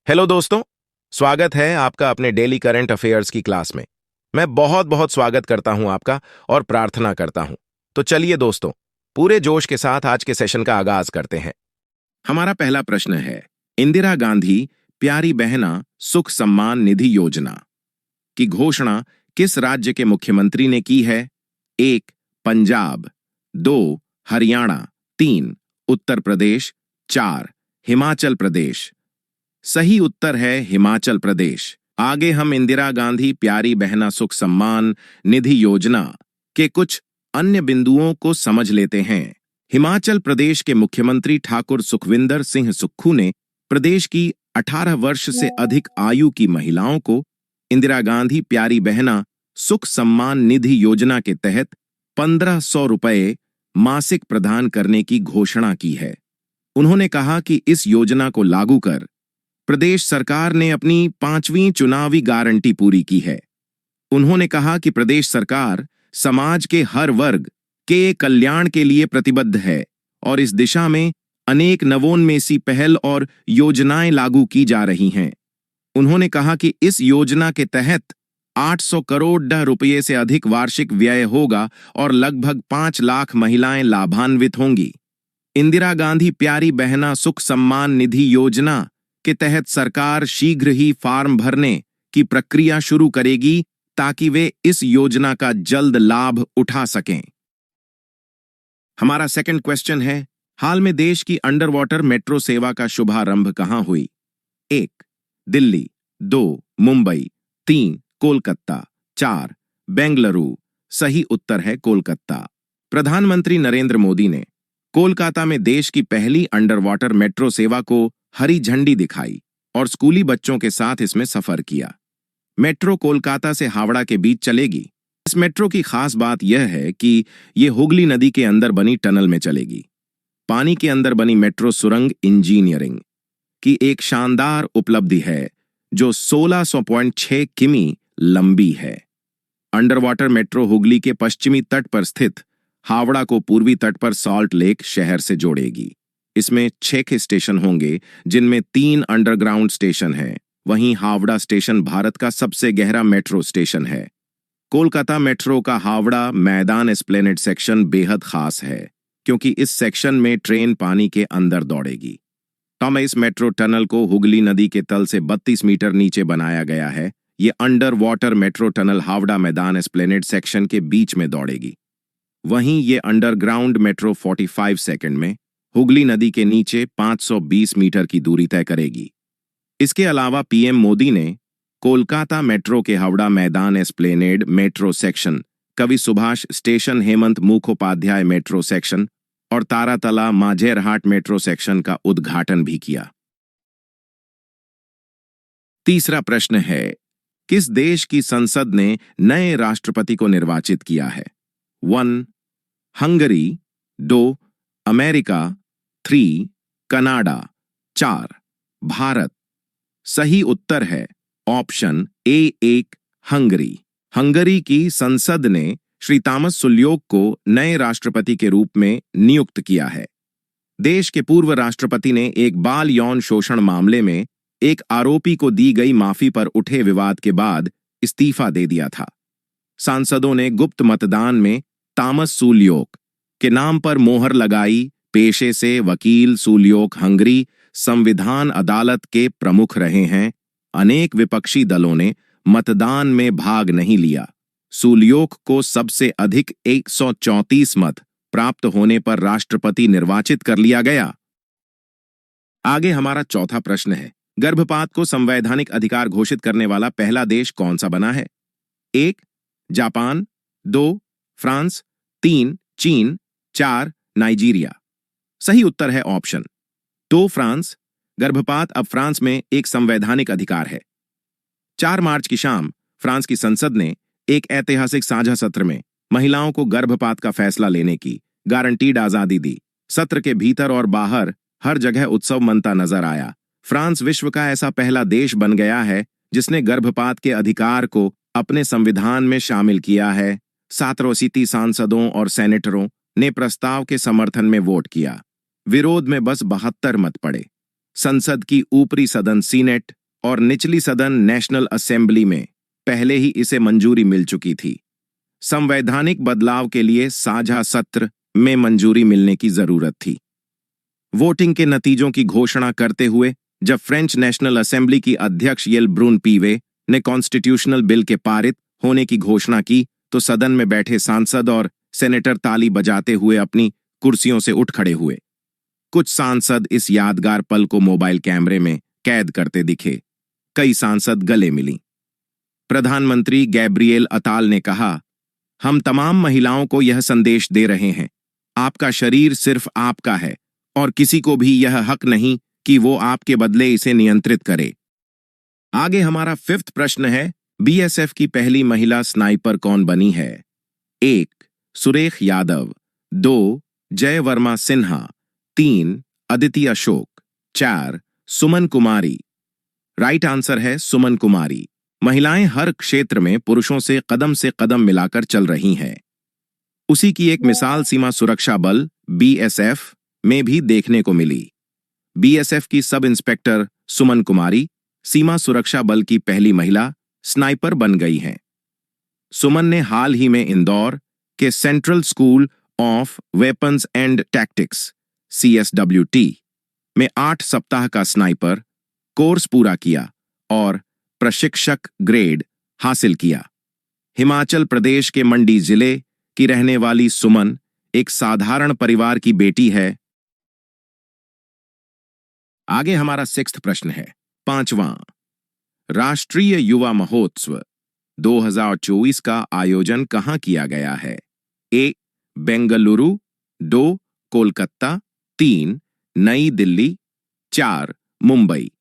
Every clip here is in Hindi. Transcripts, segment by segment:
हेलो दोस्तों, स्वागत है आपका अपने डेली करंट अफेयर्स की क्लास में। मैं बहुत बहुत स्वागत करता हूं आपका और प्रार्थना करता हूं। तो चलिए दोस्तों, पूरे जोश के साथ आज के सेशन का आगाज करते हैं। हमारा पहला प्रश्न है, इंदिरा गांधी प्यारी बहना सुख सम्मान निधि योजना की घोषणा किस राज्य के मुख्यमंत्री ने की है? 1. पंजाब, 2. हरियाणा, 3. उत्तर प्रदेश, 4. हिमाचल प्रदेश। सही उत्तर है हिमाचल प्रदेश। आगे हम इंदिरा गांधी प्यारी बहना सुख सम्मान निधि योजना के कुछ अन्य बिंदुओं को समझ लेते हैं। हिमाचल प्रदेश के मुख्यमंत्री ठाकुर सुखविंदर सिंह सुक्खू ने प्रदेश की 18 वर्ष से अधिक आयु की महिलाओं को इंदिरा गांधी प्यारी बहना सुख सम्मान निधि योजना के तहत 1500 रुपये मासिक प्रदान करने की घोषणा की है। उन्होंने कहा कि इस योजना को लागू कर प्रदेश सरकार ने अपनी 5वीं चुनावी गारंटी पूरी की है। उन्होंने कहा कि प्रदेश सरकार समाज के हर वर्ग के कल्याण के लिए प्रतिबद्ध है और इस दिशा में अनेक नवोन्मेषी पहल और योजनाएं लागू की जा रही हैं। उन्होंने कहा कि इस योजना के तहत 800 करोड़ रुपये से अधिक वार्षिक व्यय होगा और लगभग 5 लाख महिलाएं लाभान्वित होंगी। इंदिरा गांधी प्यारी बहना सुख सम्मान निधि योजना के तहत सरकार शीघ्र ही फॉर्म भरने की प्रक्रिया शुरू करेगी ताकि वे इस योजना का जल्द लाभ उठा सकें। हमारा सेकंड क्वेश्चन है, हाल में देश की अंडर वाटर मेट्रो सेवा का शुभारंभ कहां हुई? 1. दिल्ली, 2. मुंबई, 3. कोलकाता, 4. बेंगलुरु। सही उत्तर है कोलकाता। प्रधानमंत्री नरेंद्र मोदी ने कोलकाता में देश की पहली अंडर वाटर मेट्रो सेवा को हरी झंडी दिखाई और स्कूली बच्चों के साथ इसमें सफर किया। मेट्रो कोलकाता से हावड़ा के बीच चलेगी। इस मेट्रो की खास बात यह है कि यह हुगली नदी के अंदर बनी टनल में चलेगी। पानी के अंदर बनी मेट्रो सुरंग इंजीनियरिंग की एक शानदार उपलब्धि है जो 1600.6 किमी लंबी है। अंडर वाटर मेट्रो हुगली के पश्चिमी तट पर स्थित हावड़ा को पूर्वी तट पर सॉल्ट लेक शहर से जोड़ेगी। इसमें 6 स्टेशन होंगे जिनमें 3 अंडरग्राउंड स्टेशन हैं। वहीं हावड़ा स्टेशन भारत का सबसे गहरा मेट्रो स्टेशन है। कोलकाता मेट्रो का हावड़ा मैदान एस्प्लेनेड सेक्शन बेहद खास है क्योंकि इस सेक्शन में ट्रेन पानी के अंदर दौड़ेगी। इस मेट्रो टनल को हुगली नदी के तल से 32 मीटर नीचे बनाया गया है। ये under water metro tunnel Howrah मैदान एस्प्लेनेड सेक्शन के बीच में दौड़ेगी। वहीं ये अंडरग्राउंड मेट्रो 45 सेकंड में हुगली नदी के नीचे 520 मीटर की दूरी तय करेगी। इसके अलावा पीएम मोदी ने कोलकाता मेट्रो के हावड़ा मैदान एस्प्लेनेड मेट्रो सेक्शन, कवि Subhash station, Hemant Mukhopadhyay metro section और तारातला माझेरहाट मेट्रो सेक्शन का उद्घाटन भी किया। तीसरा प्रश्न है, किस देश की संसद ने नए राष्ट्रपति को निर्वाचित किया है? 1. हंगरी, 2. अमेरिका, 3. कनाडा, 4. भारत। सही उत्तर है ऑप्शन ए 1 हंगरी। हंगरी की संसद ने श्री तामस सुल्योक को नए राष्ट्रपति के रूप में नियुक्त किया है। देश के पूर्व राष्ट्रपति ने एक बाल यौन शोषण मामले में एक आरोपी को दी गई माफी पर उठे विवाद के बाद इस्तीफा दे दिया था। सांसदों ने गुप्त मतदान में तामस सुल्योक के नाम पर मोहर लगाई। पेशे से वकील सुल्योक हंगरी संविधान अदालत के प्रमुख रहे हैं। अनेक विपक्षी दलों ने मतदान में भाग नहीं लिया। सुल्योक को सबसे अधिक 134 मत प्राप्त होने पर राष्ट्रपति निर्वाचित कर लिया गया। आगे हमारा चौथा प्रश्न है, गर्भपात को संवैधानिक अधिकार घोषित करने वाला पहला देश कौन सा बना है? 1. जापान, 2. फ्रांस, 3. चीन, 4. नाइजीरिया। सही उत्तर है ऑप्शन 2 फ्रांस। गर्भपात अब फ्रांस में एक संवैधानिक अधिकार है। 4 मार्च की शाम फ्रांस की संसद ने एक ऐतिहासिक साझा सत्र में महिलाओं को गर्भपात का फैसला लेने की गारंटीड आजादी दी। सत्र के भीतर और बाहर हर जगह उत्सव मनता नजर आया। फ्रांस विश्व का ऐसा पहला देश बन गया है जिसने गर्भपात के अधिकार को अपने संविधान में शामिल किया है। 17 सांसदों और सेनेटरों ने प्रस्ताव के समर्थन में वोट किया। विरोध में बस 72 मत पड़े। संसद की ऊपरी सदन सीनेट और निचली सदन नेशनल असेंबली में पहले ही इसे मंजूरी मिल चुकी थी। संवैधानिक बदलाव के लिए साझा सत्र में मंजूरी मिलने की जरूरत थी। वोटिंग के नतीजों की घोषणा करते हुए जब फ्रेंच नेशनल असेंबली की अध्यक्ष येल ब्रून पीवे ने कॉन्स्टिट्यूशनल बिल के पारित होने की घोषणा की तो सदन में बैठे सांसद और सेनेटर ताली बजाते हुए अपनी कुर्सियों से उठ खड़े हुए। कुछ सांसद इस यादगार पल को मोबाइल कैमरे में कैद करते दिखे। कई सांसद गले मिली। प्रधानमंत्री गैब्रिएल अताल ने कहा, हम तमाम महिलाओं को यह संदेश दे रहे हैं, आपका शरीर सिर्फ आपका है और किसी को भी यह हक नहीं कि वो आपके बदले इसे नियंत्रित करे। आगे हमारा 5th प्रश्न है, बीएसएफ की पहली महिला स्नाइपर कौन बनी है? 1. सुरेख यादव, 2. जय वर्मा सिन्हा, 3. अदिति अशोक, 4. सुमन कुमारी। राइट आंसर है सुमन कुमारी। महिलाएं हर क्षेत्र में पुरुषों से कदम मिलाकर चल रही हैं। उसी की एक मिसाल सीमा सुरक्षा बल बीएसएफ में भी देखने को मिली। बीएसएफ की सब इंस्पेक्टर सुमन कुमारी सीमा सुरक्षा बल की पहली महिला स्नाइपर बन गई हैं। सुमन ने हाल ही में इंदौर के central school of weapons and tactics CSWT में 8 सप्ताह का स्नाइपर कोर्स पूरा किया और प्रशिक्षक ग्रेड हासिल किया। हिमाचल प्रदेश के मंडी जिले की रहने वाली सुमन एक साधारण परिवार की बेटी है। आगे हमारा 6th प्रश्न है, 5वां। राष्ट्रीय युवा महोत्सव 2024 का आयोजन कहां किया गया है? A. बेंगलुरु, 2. कोलकाता, 3. नई दिल्ली, 4. मुंबई।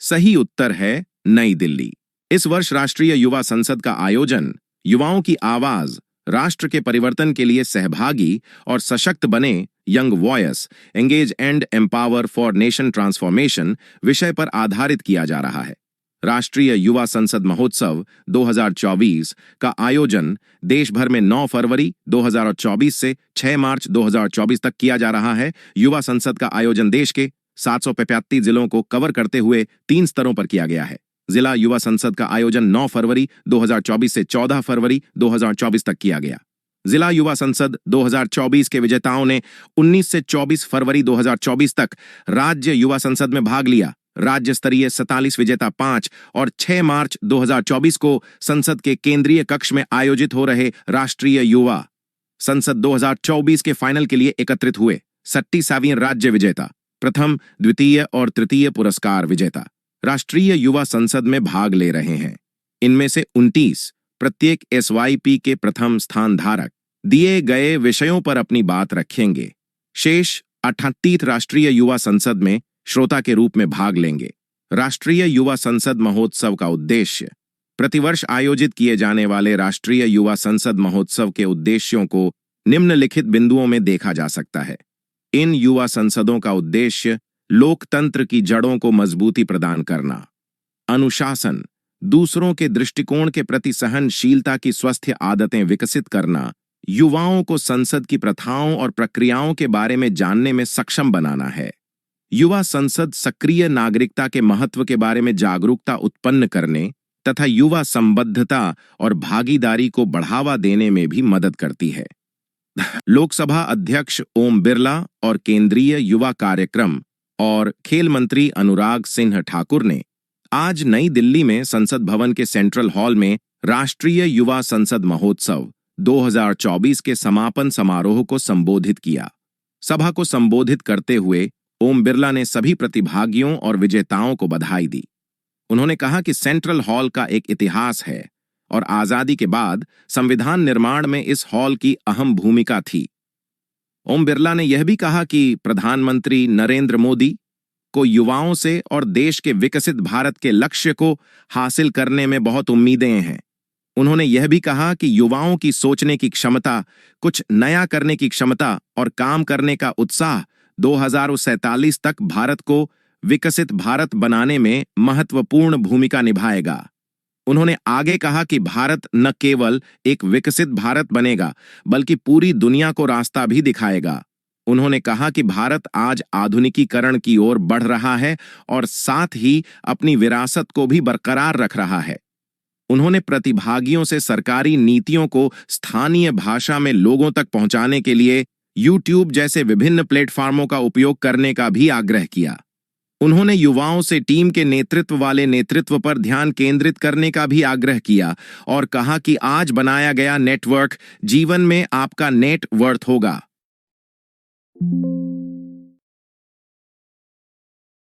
सही उत्तर है नई दिल्ली। इस वर्ष राष्ट्रीय युवा संसद का आयोजन युवाओं की आवाज, राष्ट्र के परिवर्तन के लिए सहभागी और सशक्त बने, young voice engage and empower for nation transformation विषय पर आधारित किया जा रहा है। राष्ट्रीय युवा संसद महोत्सव 2024 का आयोजन देश भर में 9 फरवरी 2024 से 6 मार्च 2024 तक किया जा रहा है। युवा संसद का आयोजन देश के 735 जिलों को कवर करते हुए 3 स्तरों पर किया गया है। जिला युवा संसद का आयोजन 9 फरवरी 2024 से 14 फरवरी 2024 तक किया गया। जिला युवा संसद 2024 के विजेताओं ने 19 से 24 फरवरी 2024 तक राज्य युवा संसद में भाग लिया। राज्य स्तरीय 47 विजेता 5 और 6 मार्च 2024 को संसद के केंद्रीय कक्ष में आयोजित हो रहे राष्ट्रीय युवा संसद 2024 के फाइनल के लिए एकत्रित हुए। 37वीं राज्य विजेता, प्रथम, द्वितीय और तृतीय पुरस्कार विजेता राष्ट्रीय युवा संसद में भाग ले रहे हैं। इनमें से 29 प्रत्येक SYP के प्रथम स्थान धारक दिए गए विषयों पर अपनी बात रखेंगे। शेष 38 राष्ट्रीय युवा संसद में श्रोता के रूप में भाग लेंगे। राष्ट्रीय युवा संसद महोत्सव का उद्देश्य। प्रतिवर्ष आयोजित किए जाने वाले राष्ट्रीय युवा संसद महोत्सव के उद्देश्यों को निम्नलिखित बिंदुओं में देखा जा सकता है। इन युवा संसदों का उद्देश्य लोकतंत्र की जड़ों को मजबूती प्रदान करना, अनुशासन, दूसरों के दृष्टिकोण के प्रति सहनशीलता की स्वस्थ आदतें विकसित करना, युवाओं को संसद की प्रथाओं और प्रक्रियाओं के बारे में जानने में सक्षम बनाना है। युवा संसद सक्रिय नागरिकता के महत्व के बारे में जागरूकता उत्पन्न करने तथा युवा संबद्धता और भागीदारी को बढ़ावा देने में भी मदद करती है। लोकसभा अध्यक्ष ओम बिरला और केंद्रीय युवा कार्यक्रम और खेल मंत्री अनुराग सिंह ठाकुर ने आज नई दिल्ली में संसद भवन के सेंट्रल हॉल में राष्ट्रीय युवा संसद महोत्सव 2024 के समापन समारोह को संबोधित किया। सभा को संबोधित करते हुए ओम बिरला ने सभी प्रतिभागियों और विजेताओं को बधाई दी। उन्होंने कहा कि सेंट्रल हॉल का एक इतिहास है और आजादी के बाद संविधान निर्माण में इस हॉल की अहम भूमिका थी। ओम बिरला ने यह भी कहा कि प्रधानमंत्री नरेंद्र मोदी को युवाओं से और देश के विकसित भारत के लक्ष्य को हासिल करने में बहुत उम्मीदें हैं। उन्होंने यह भी कहा कि युवाओं की सोचने की क्षमता, कुछ नया करने की क्षमता और काम करने का उत्साह 2047 तक भारत को विकसित भारत बनाने में महत्वपूर्ण भूमिका निभाएगा। उन्होंने आगे कहा कि भारत न केवल एक विकसित भारत बनेगा बल्कि पूरी दुनिया को रास्ता भी दिखाएगा। उन्होंने कहा कि भारत आज आधुनिकीकरण की ओर बढ़ रहा है और साथ ही अपनी विरासत को भी बरकरार रख रहा है। उन्होंने प्रतिभागियों से सरकारी नीतियों को स्थानीय भाषा में लोगों तक पहुंचाने के लिए YouTube जैसे विभिन्न प्लेटफार्मों का उपयोग करने का भी आग्रह किया। उन्होंने युवाओं से टीम के नेतृत्व वाले नेतृत्व पर ध्यान केंद्रित करने का भी आग्रह किया और कहा कि आज बनाया गया नेटवर्क जीवन में आपका नेट वर्थ होगा।